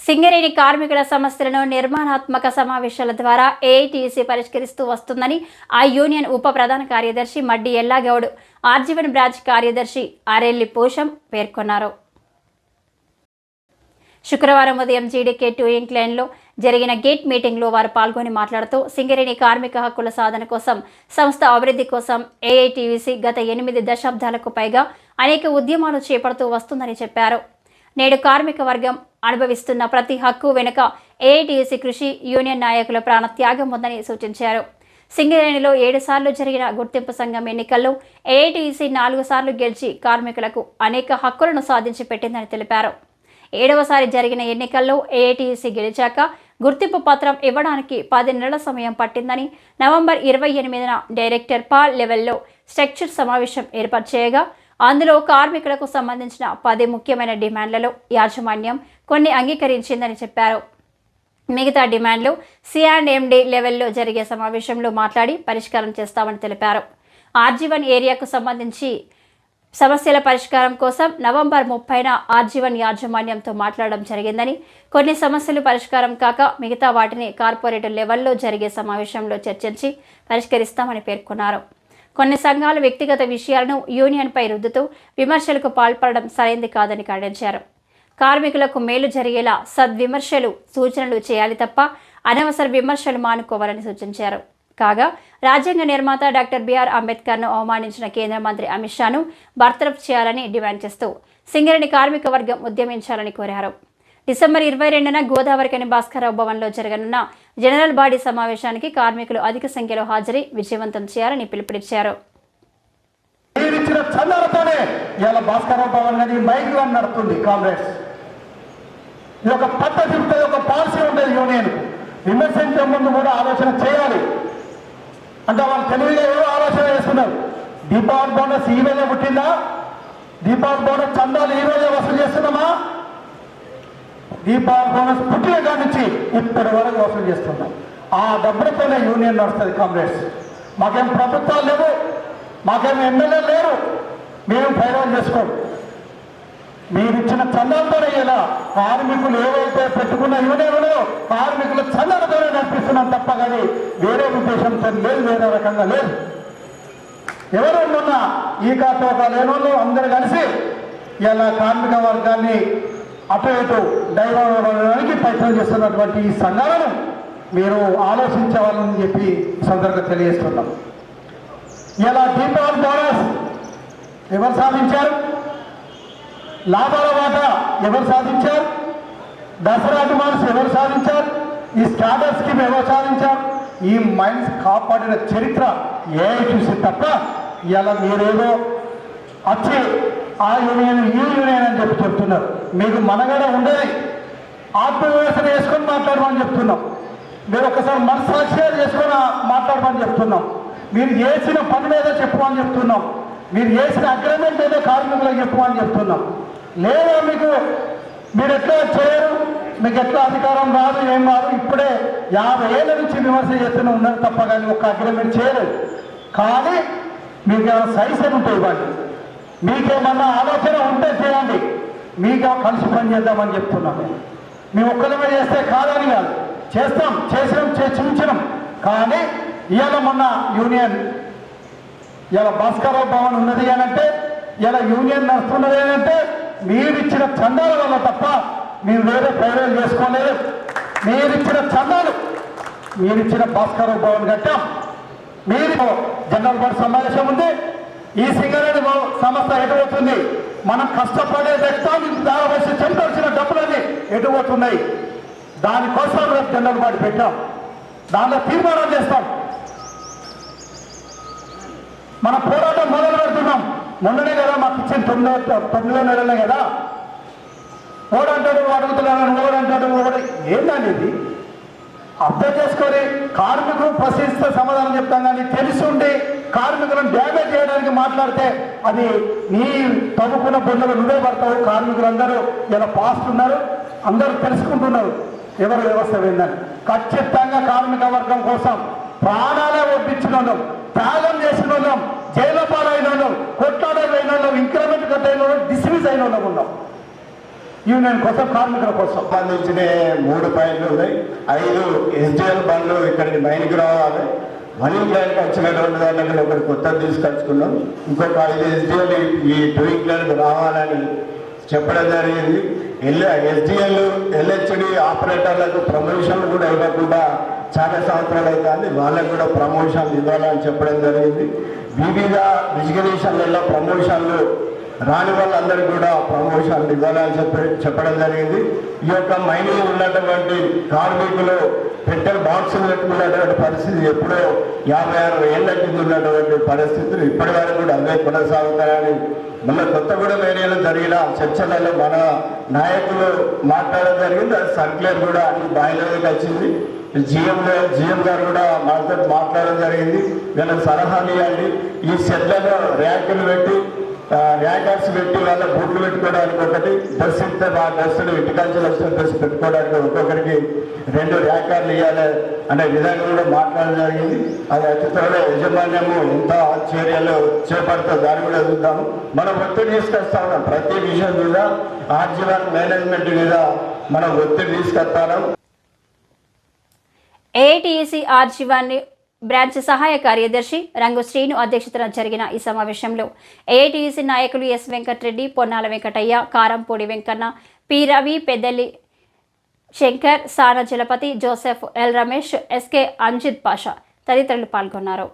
సింగరేణి కార్మికుల సమస్యలను నిర్మాణాత్మక సమావేశాల ద్వారా ఏఐటీయూసీ పరిష్కరిస్తూ వస్తుందని ఆ యూనియన్ ఉప ప్రధాన కార్యదర్శి మడ్డి ఎల్లాగౌడ్, ఆర్జీవన్ బ్రాంచ్ కార్యదర్శి ఆరెల్లి పోషం పేర్కొన్నారు. శుక్రవారం ఉదయం జీడీకే 2 ఇంక్లైన్లో జరిగిన గేట్ మీటింగ్లో వారు పాల్గొని మాట్లాడుతూ సింగరేణి కార్మిక హక్కుల సాధన కోసం, సంస్థ అభివృద్ధి కోసం ఏఐటీయూసీ గత 8 దశాబ్దాలకు పైగా అనేక ఉద్యమాలు చేపడుతూ వస్తుందని చెప్పారు. నేడు కార్మిక వర్గం అనుభవిస్తున్న ప్రతి హక్కు వెనుక ఏఐటీయూసీ కృషి, యూనియన్ నాయకుల ప్రాణత్యాగం ఉందని సూచించారు. సింగరేణిలో 7 సార్లు జరిగిన గుర్తింపు సంఘం ఎన్నికల్లో ఏఐటీయూసీ 4 సార్లు గెలిచి కార్మికులకు అనేక హక్కులను సాధించి పెట్టిందని తెలిపారు. 7వసారి జరిగిన ఎన్నికల్లో ఏఐటీయూసీ గెలిచాక గుర్తింపు పత్రం ఇవ్వడానికి 10 నెలల సమయం పట్టిందని, నవంబర్ 28న డైరెక్టర్ పాల్ లెవెల్లో స్ట్రక్చర్ సమావేశం ఏర్పాటు చేయగా అందులో కార్మికులకు సంబంధించిన 10 ముఖ్యమైన డిమాండ్లలో యాజమాన్యం కొన్ని అంగీకరించిందని చెప్పారు. మిగతా డిమాండ్లు C&MD లెవెల్లో జరిగే సమావేశంలో మాట్లాడి పరిష్కారం చేస్తామని తెలిపారు. ఆర్జీవన్ ఏరియాకు సంబంధించి సమస్యల పరిష్కారం కోసం నవంబర్ 30న ఆర్జీవన్ యాజమాన్యంతో మాట్లాడడం జరిగిందని, కొన్ని సమస్యలు పరిష్కారం కాక మిగతా వాటిని కార్పొరేట్ లెవెల్లో జరిగే సమావేశంలో చర్చించి పరిష్కరిస్తామని పేర్కొన్నారు. కొన్ని సంఘాలు వ్యక్తిగత విషయాలను యూనియన్పై రుద్దుతూ విమర్శలకు పాల్పడడం సరైంది కాదని ఖండించారు. కార్మికులకు మేలు జరిగేలా సద్విమర్శలు, సూచనలు చేయాలి తప్ప అనవసర విమర్శలు మానుకోవాలని సూచించారు. కాగా రాజ్యాంగ నిర్మాత డాక్టర్ బిఆర్ అంబేద్కర్ను అవమానించిన కేంద్ర మంత్రి అమిత్ షాను బర్తరఫ్ చేయాలని డిమాండ్ చేస్తూ సింగరేణి కార్మిక వర్గం ఉద్యమించాలని కోరారు. డిసెంబర్ 22న గోదావరికని భాస్కరరావు భవన్లో జరగనున్న జనరల్ బాడీ సమావేశానికి కార్మికులు అధిక సంఖ్యలో హాజరై విజయవంతం చేయాలని పిలుపునిచ్చారు. విమర్శించే ముందు కూడా ఆలోచన చేయాలి అంటే వాళ్ళు తెలివిగా ఏదో ఆలోచన చేస్తున్నారు. దీపావళి బోనస్ ఈ వేళ పుట్టిందా? దీపావళి బోనస్ చందాలు ఈ వేళ వసూలు చేస్తున్నామా? దీపావళి బోనస్ పుట్టిన కాడి నుంచి ఇప్పటి వరకు వసూలు చేస్తున్నాం. ఆ డబ్బులతోనే యూనియన్ నడుస్తుంది. కాంగ్రెస్ మాకేం ప్రభుత్వాలు లేవు, మాకేం ఎమ్మెల్యేలు లేరు, మేము ఫైనల్ చేసుకోము. మీరు ఇచ్చిన చందాలతోనే ఇలా కార్మికులు ఏవైతే పెట్టుకున్న యూనియన్లో కార్మికుల చందాలతోనే నడిపిస్తున్నాం తప్ప కానీ వేరే ఉద్దేశంతో లేదు, వేరే రకంగా లేదు. ఎవరు మొన్న ఈ కాతోక లేనోళ్ళు అందరూ కలిసి ఇలా కార్మిక వర్గాన్ని అటు ఇటు డైవర్డానికి ప్రయత్నం చేస్తున్నటువంటి ఈ సంఘాలను మీరు ఆలోచించవాలని చెప్పి సందర్భంగా తెలియజేస్తున్నాం. ఇలా దీపావళి బోనస్ ఎవరు సాధించారు? లాభాల వాటా ఎవరు సాధించారు? దసరా బోనస్ ఎవరు సాధించారు? ఈ స్టార్టర్ స్కీమ్ ఎవరు సాధించారు? ఈ మైండ్స్ కాపాడిన చరిత్ర ఏఐటీయూసీ తప్ప ఇలా మీరేదో వచ్చి ఆ యూనియన్ ఈ యూనియన్ అని చెప్పి చెప్తున్నారు. మీకు మనగడ ఉండేది ఆత్మవిమర్శన చేసుకొని మాట్లాడమని చెప్తున్నాం. మీరు ఒకసారి మనసాక్షిగా చేసుకొని మాట్లాడమని చెప్తున్నాం. మీరు చేసిన పని మీద చెప్పమని చెప్తున్నాం. మీరు చేసిన అగ్రిమెంట్ ఏదో కార్మికులకు చెప్పమని చెప్తున్నాం. లేదా మీరు ఎట్లా చేయరు, మీకు ఎట్లా అధికారం రాదు, ఏం రాదు. ఇప్పుడే 50 ఏళ్ళ నుంచి విమర్శ చేస్తూనే ఉన్నారు తప్ప కానీ ఒక అగ్రిమెంట్ చేయలేదు. కానీ మీకేమైనా సైజన్ ఉంటే ఇవ్వండి, మీకేమన్నా ఆలోచన ఉంటే చేయండి, మీకు కలిసి పని చేద్దామని చెప్తున్నాం. మేము ఒక్కరిమే చేస్తే కాదని కాదు, చేస్తాం, చేసినాం, చూపించినాం. కానీ ఇవాళ మొన్న యూనియన్ ఇలా భాస్కరరావు భవన్ ఉన్నది అనంటే, ఇలా యూనియన్ నడుస్తున్నది అనంటే మీరిచ్చిన చందాల వల్ల తప్ప మీరు వేరే ప్రయోజనం చేసుకోలేదు. మీరిచ్చిన చందాలు, మీరిచ్చిన భాస్కరరావు భవన్ కట్టాం. మీరు జనరల్ బాడీ సమావేశం ఉంది. ఈ సింగరేణి సంస్థ ఎటుపోతుంది? మనం కష్టపడే రక్తాన్ని దారవేసి చెందాల్సిన డబ్బులన్నీ ఎటుపోతున్నాయి? దానికోసం రేపు జనరల్ బాడీ పెట్టాం. దానిలో తీర్మానం చేస్తాం. మన పోరాటం మొదలు పెడుతున్నాం. మొన్ననే కదా మాకు ఇచ్చిన 9 నెలలే కదా. ఓడంటాడు, అడుగుతున్నాను, ఓడంటాడు, ఏంటండి ఇది? అర్థం చేసుకొని కార్మికులు ప్రశ్నిస్తే సమాధానం చెప్తాం. కానీ తెలుసుండి కార్మికులను డ్యామేజ్ చేయడానికి మాట్లాడితే అది నీ తవ్వుకున్న బొందలు నువ్వే పడతావు. కార్మికులందరూ ఇలా పాస్ట్ ఉన్నారు, అందరూ తెలుసుకుంటున్నారు ఎవరు వ్యవస్థ ఏందని. ఖచ్చితంగా కార్మిక వర్గం కోసం ప్రాణాలే ఒప్పించిన వాళ్ళం, త్యాగం చేసిన వాళ్ళం, జైలు పాలైన వాళ్ళం, కొట్లాడైన వాళ్ళం, ఇంక్రిమెంట్ కట్టైన వాళ్ళం, డిస్మిస్ అయిన వాళ్ళం ఉన్నాం. యూనియన్ కోసం, కార్మికుల కోసం. సంబంధించిన 3 పాయింట్లు ఉన్నాయి. 5 ఎస్డిఎల్ బండ్లు ఇక్కడికి మైన్కి రావాలి. మైనింగ్ ప్లాన్కి వచ్చినటువంటి దాంట్లో ఒకటి కొత్తది తీసుకొచ్చుకున్నాం. ఇంకొక 5 ఎస్డిఎల్ ఈ టూయింగ్ ప్లాన్కి రావాలని చెప్పడం జరిగింది. ఎస్డిఎల్ ఎల్హెచ్డి ఆపరేటర్లకు ప్రమోషన్లు కూడా ఇవ్వకుండా చాలా సంవత్సరాలు అవుతుంది. వాళ్ళకు కూడా ప్రమోషన్లు ఇవ్వాలని చెప్పడం జరిగింది. వివిధ రిజిగ్నేషన్లలో ప్రమోషన్లు రాని వాళ్ళందరికీ కూడా ప్రమోషన్లు ఇవ్వాలని చెప్పడం జరిగింది. ఈ యొక్క మైనింగ్ ఉన్నటువంటి కార్మికులు పెట్టెల బాక్సులు పెట్టుకున్నటువంటి పరిస్థితి ఎప్పుడో 56 ఏళ్ల కింద ఉన్నటువంటి పరిస్థితులు ఇప్పటి వరకు కూడా అవే కొనసాగుతాయని మన కొత్తగూడెం ఏరియాలో జరిగిన చర్చలలో మన నాయకులు మాట్లాడడం జరిగింది. అది సర్క్యులర్ కూడా అన్ని బాయిలలోకి వచ్చింది. జిఎం గారు కూడా మాతో మాట్లాడడం జరిగింది. వీళ్ళకి సలహాలు ఇవ్వండి. ఈ షెడ్లలో ర్యాకులు పెట్టి ర్యాకర్స్ పెట్టి వాళ్ళ బూట్లు పెట్టుకోవడానికి ఒకటి, డ్రెస్ ఇస్తే ఆ డ్రెస్సులు ఇంటికల్చర్ వచ్చిన డ్రెస్ పెట్టుకోవడానికి ఒక్కొక్కరికి 2 ర్యాకర్లు ఇవ్వాలి అనే విధంగా కూడా మాట్లాడడం జరిగింది. అది అతి త్వరలో యజమాన్యము ఎంత చర్యలు చేపడుతుందో దాన్ని కూడా చూద్దాము. మనం ఒత్తిడి తీసుకొస్తా ఉన్నాం. ప్రతి విషయం మీద ఆర్జీవన్ మేనేజ్మెంట్ మీద మనం ఒత్తిడి తీసుకొస్తాం. ఏఐటీయూసీ ఆర్జీవన్ బ్రాంచ్ సహాయ కార్యదర్శి రంగు శ్రీను అధ్యక్షతన జరిగిన ఈ సమావేశంలో ఏఐటీయూసీ నాయకులు S Venkatareddy, Ponnala Venkataiah, Karampudi Venkanna, P Ravi, Peddali Shankar, Sana Jalapathi, Joseph, L Ramesh, SK Anjid Pasha తదితరులు పాల్గొన్నారు.